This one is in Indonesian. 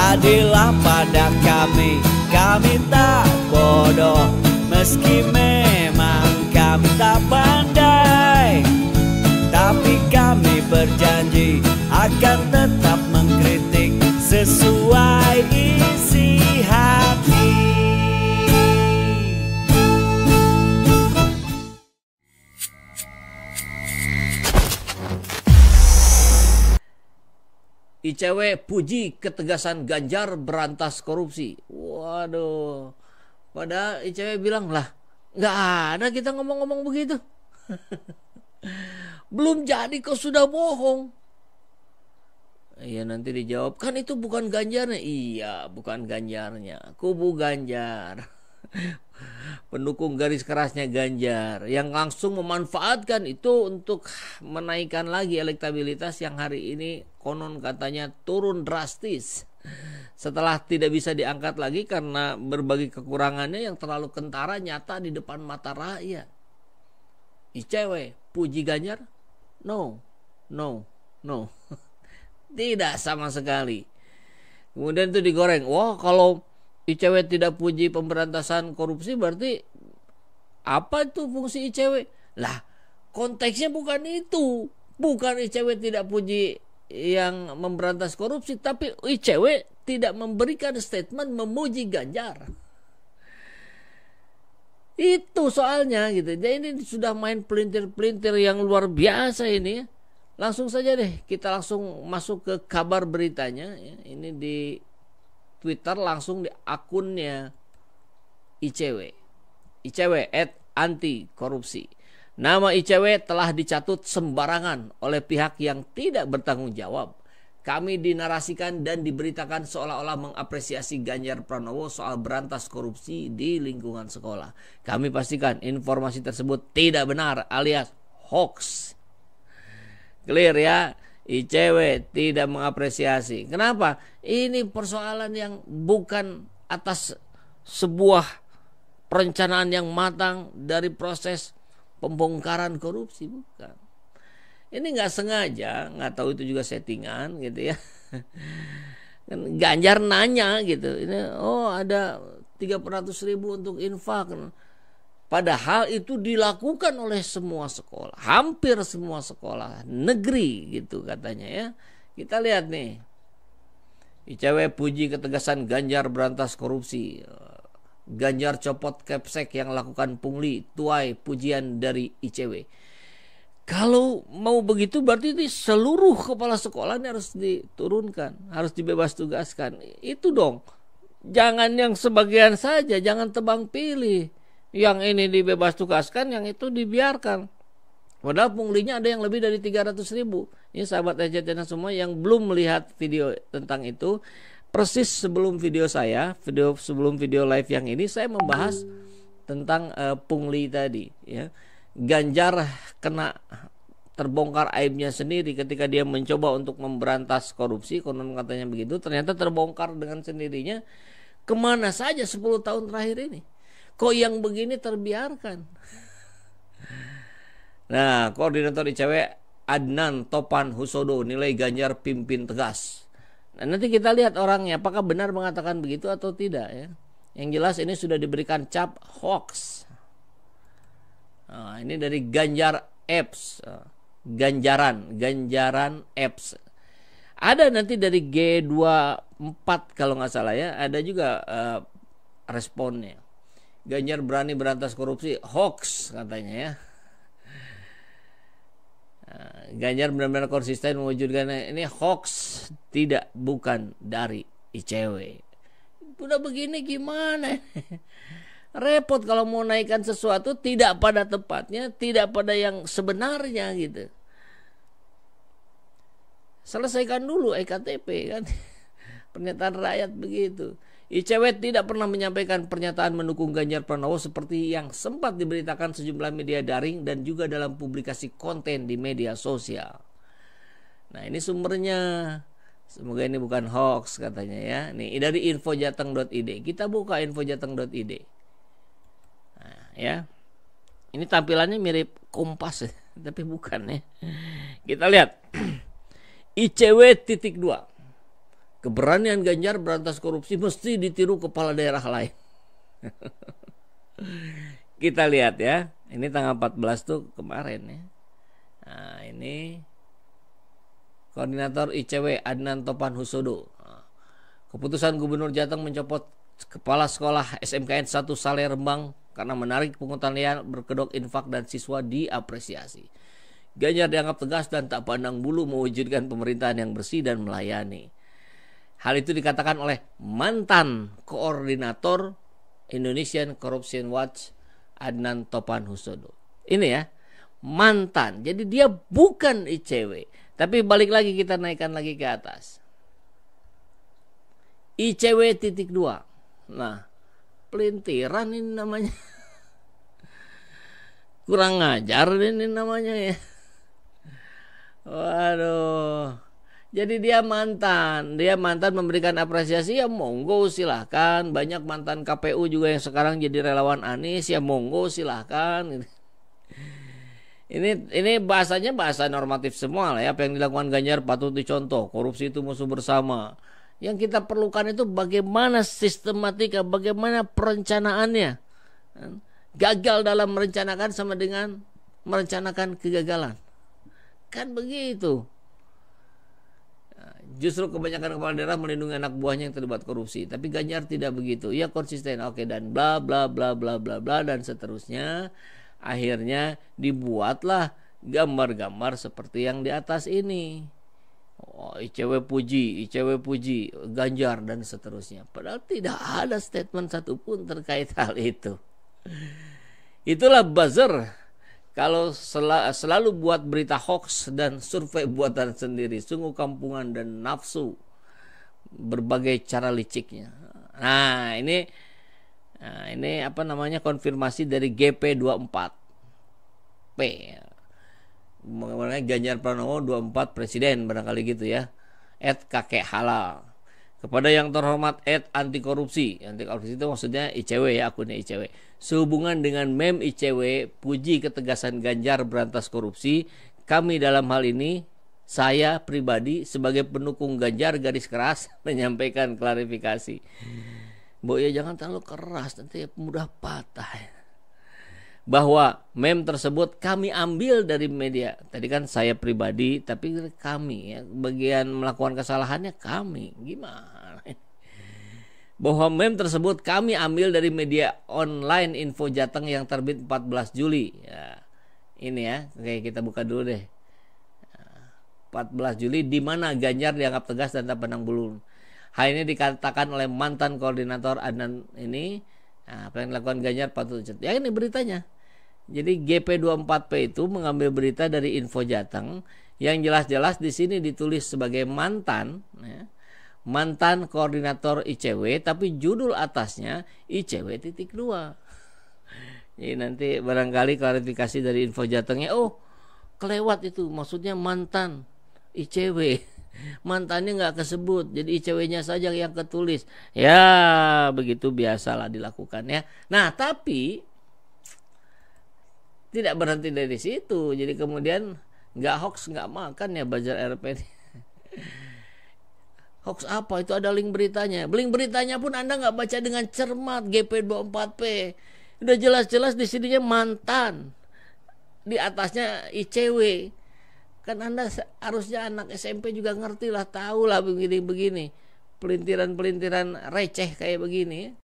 Jadilah pada kami, kami tak bodoh, meski memang kami tak pandai, tapi kami berjanji akan tetap mengkritik sesuai isi hati. ICW puji ketegasan Ganjar berantas korupsi. Waduh, padahal ICW bilang lah, nggak ada kita ngomong-ngomong begitu. Belum jadi kok sudah bohong. Iya, nanti dijawab, kan itu bukan Ganjarnya. Iya, bukan Ganjarnya, kubu Ganjar. Pendukung garis kerasnya Ganjar yang langsung memanfaatkan itu untuk menaikkan lagi elektabilitas yang hari ini konon katanya turun drastis setelah tidak bisa diangkat lagi karena berbagai kekurangannya yang terlalu kentara nyata di depan mata rakyat. ICW puji Ganjar? No. Tidak sama sekali. Kemudian itu digoreng, wah kalau ICW tidak puji pemberantasan korupsi berarti apa itu fungsi ICW? Lah, konteksnya bukan itu. Bukan ICW tidak puji yang memberantas korupsi, tapi ICW tidak memberikan statement memuji Ganjar. Itu soalnya gitu. Jadi ini sudah main pelintir-pelintir yang luar biasa ini. Langsung saja deh kita langsung masuk ke kabar beritanya. Ini di Twitter langsung di akunnya ICW @anti korupsi. Nama ICW telah dicatut sembarangan oleh pihak yang tidak bertanggung jawab. Kami dinarasikan dan diberitakan seolah-olah mengapresiasi Ganjar Pranowo soal berantas korupsi di lingkungan sekolah. Kami pastikan informasi tersebut tidak benar alias hoax. Clear ya? ICW tidak mengapresiasi. Kenapa? Ini persoalan yang bukan atas sebuah perencanaan yang matang dari proses pembongkaran korupsi, bukan. Ini nggak sengaja, nggak tahu itu juga settingan gitu ya. Ganjar nanya gitu, ini ada 300.000 untuk infak. Padahal itu dilakukan oleh semua sekolah, hampir semua sekolah negeri gitu katanya ya. Kita lihat nih, ICW puji ketegasan Ganjar berantas korupsi. Ganjar copot kepsek yang lakukan pungli, tuai pujian dari ICW. Kalau mau begitu berarti ini seluruh kepala sekolah ini harus diturunkan, harus dibebas tugaskan. Itu dong, jangan yang sebagian saja, jangan tebang pilih. Yang ini dibebas tugaskan, yang itu dibiarkan. Padahal punglinya ada yang lebih dari 300.000. Ini sahabat EJTN semua yang belum melihat video tentang itu, persis sebelum video saya, sebelum video live yang ini, saya membahas tentang pungli tadi. Ya. Ganjar kena terbongkar aibnya sendiri ketika dia mencoba untuk memberantas korupsi, konon katanya begitu, ternyata terbongkar dengan sendirinya. Kemana saja 10 tahun terakhir ini? Kok yang begini terbiarkan? Nah, koordinator ICW Adnan Topan Husodo nilai Ganjar pimpin tegas. Nah, nanti kita lihat orangnya apakah benar mengatakan begitu atau tidak ya. Yang jelas ini sudah diberikan cap hoax. Nah, ini dari Ganjar Apps. Ganjaran Apps. Ada nanti dari G24 kalau nggak salah ya, ada juga responnya. Ganjar berani berantas korupsi, hoax katanya ya. Ganjar benar-benar konsisten mewujudkan ini hoax, tidak bukan dari ICW. Udah begini gimana? Repot kalau mau naikkan sesuatu tidak pada tempatnya, tidak pada yang sebenarnya gitu. Selesaikan dulu EKTP kan. Pernyataan rakyat begitu. ICW tidak pernah menyampaikan pernyataan mendukung Ganjar Pranowo seperti yang sempat diberitakan sejumlah media daring dan juga dalam publikasi konten di media sosial. Nah, ini sumbernya. Semoga ini bukan hoax katanya ya. Nih dari infojateng.id. Kita buka infojateng.id. Nah, ya. Ini tampilannya mirip Kompas ya, tapi bukan ya. Kita lihat. ICW.2. Keberanian Ganjar berantas korupsi mesti ditiru kepala daerah lain. Kita lihat ya. Ini tanggal 14 tuh kemarin ya. Nah, ini Koordinator ICW Adnan Topan Husodo. Keputusan Gubernur Jateng mencopot Kepala Sekolah SMKN 1 Saleh Rembang karena menarik pungutan liar berkedok infak dan siswa diapresiasi. Ganjar dianggap tegas dan tak pandang bulu mewujudkan pemerintahan yang bersih dan melayani. Hal itu dikatakan oleh mantan koordinator Indonesian Corruption Watch Adnan Topan Husodo. Ini ya, mantan. Jadi dia bukan ICW. Tapi balik lagi, kita naikkan lagi ke atas. ICW titik 2. Nah, pelintiran ini namanya. Kurang ngajar ini namanya ya. Waduh. Jadi dia mantan memberikan apresiasi, ya monggo silahkan. Banyak mantan KPU juga yang sekarang jadi relawan Anies, ya monggo silahkan. Ini bahasanya bahasa normatif semua lah ya. Apa yang dilakukan Ganjar patut dicontoh. Korupsi itu musuh bersama. Yang kita perlukan itu bagaimana sistematika, bagaimana perencanaannya. Gagal dalam merencanakan sama dengan merencanakan kegagalan. Kan begitu. Justru kebanyakan kepala daerah melindungi anak buahnya yang terlibat korupsi. Tapi Ganjar tidak begitu. Ia konsisten. Oke, dan bla bla bla bla bla bla dan seterusnya. Akhirnya dibuatlah gambar-gambar seperti yang di atas ini. Oh, ICW puji Ganjar dan seterusnya. Padahal tidak ada statement satupun terkait hal itu. Itulah buzzer. Kalau selalu buat berita hoax dan survei buatan sendiri, sungguh kampungan dan nafsu berbagai cara liciknya. Nah, ini apa namanya, konfirmasi dari GP24P. Mengenai Ganjar Pranowo 24 presiden barangkali gitu ya. @kakekhalal. Kepada yang terhormat @anti korupsi. Anti korupsi itu maksudnya ICW ya, akunnya ICW. Sehubungan dengan meme ICW, puji ketegasan Ganjar berantas korupsi. Kami dalam hal ini, saya pribadi sebagai pendukung Ganjar garis keras menyampaikan klarifikasi. Bu ya jangan terlalu keras, nanti mudah patah. Bahwa meme tersebut kami ambil dari media. Tadi kan saya pribadi, tapi kami ya, bagian melakukan kesalahannya kami. Gimana? Bahwa meme tersebut kami ambil dari media online Info Jateng yang terbit 14 Juli. Ya, ini ya, oke kita buka dulu deh. 14 Juli di mana Ganjar dianggap tegas dan tak pandang bulu. Hal ini dikatakan oleh mantan koordinator Adnan ini. Nah, apa yang dilakukan Ganjar patut dicontoh. Ya ini beritanya. Jadi GP24P itu mengambil berita dari Info Jateng yang jelas-jelas di sini ditulis sebagai mantan, ya, mantan koordinator ICW, tapi judul atasnya ICW titik 2. Jadi nanti barangkali klarifikasi dari Info Jatengnya, oh kelewat itu, maksudnya mantan ICW, mantannya nggak kesebut, jadi ICW-nya saja yang ketulis. Ya begitu biasalah dilakukan ya. Nah tapi tidak berhenti dari situ. Jadi kemudian nggak hoax nggak makan ya Bazar RP. Hoax apa? Itu ada link beritanya. Link beritanya pun Anda nggak baca dengan cermat. GP24P udah jelas-jelas di sininya mantan, di atasnya ICW. Kan Anda harusnya anak SMP juga ngerti lah, tahu lah begini-begini, pelintiran-pelintiran receh kayak begini.